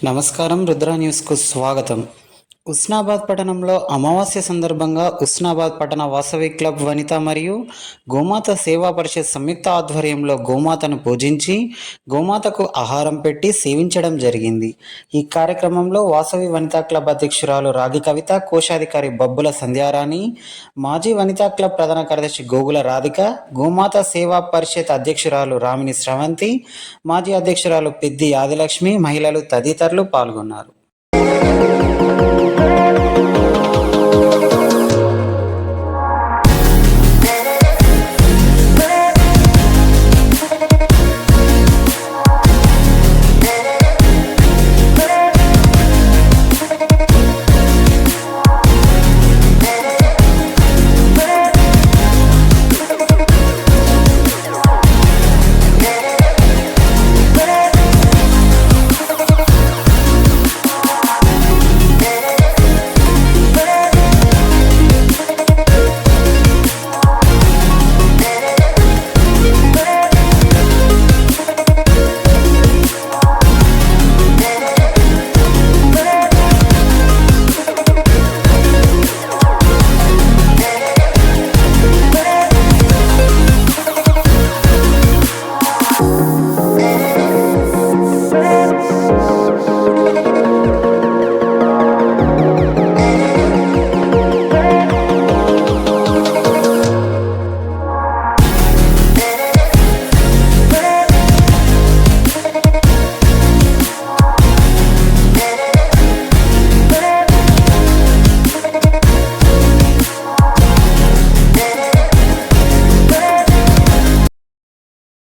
నమస్కారం. రుద్ర న్యూస్కు స్వాగతం. ఉస్నాబాద్ పట్టణంలో అమావాస్య సందర్భంగా ఉస్నాబాద్ పట్టణ వాసవి క్లబ్ వనిత మరియు గోమాత సేవా పరిషత్ సంయుక్త ఆధ్వర్యంలో గోమాతను పూజించి గోమాతకు ఆహారం పెట్టి సేవించడం జరిగింది. ఈ కార్యక్రమంలో వాసవి వనితా క్లబ్ అధ్యక్షురాలు రాగి కవిత, కోశాధికారి బబ్బుల సంధ్యారాణి, మాజీ వనితా క్లబ్ ప్రధాన కార్యదర్శి గోగుల రాధిక, గోమాత సేవా పరిషత్ అధ్యక్షురాలు రామిని స్రవంతి, మాజీ అధ్యక్షురాలు పెద్ది ఆదిలక్ష్మి, మహిళలు తదితరులు పాల్గొన్నారు.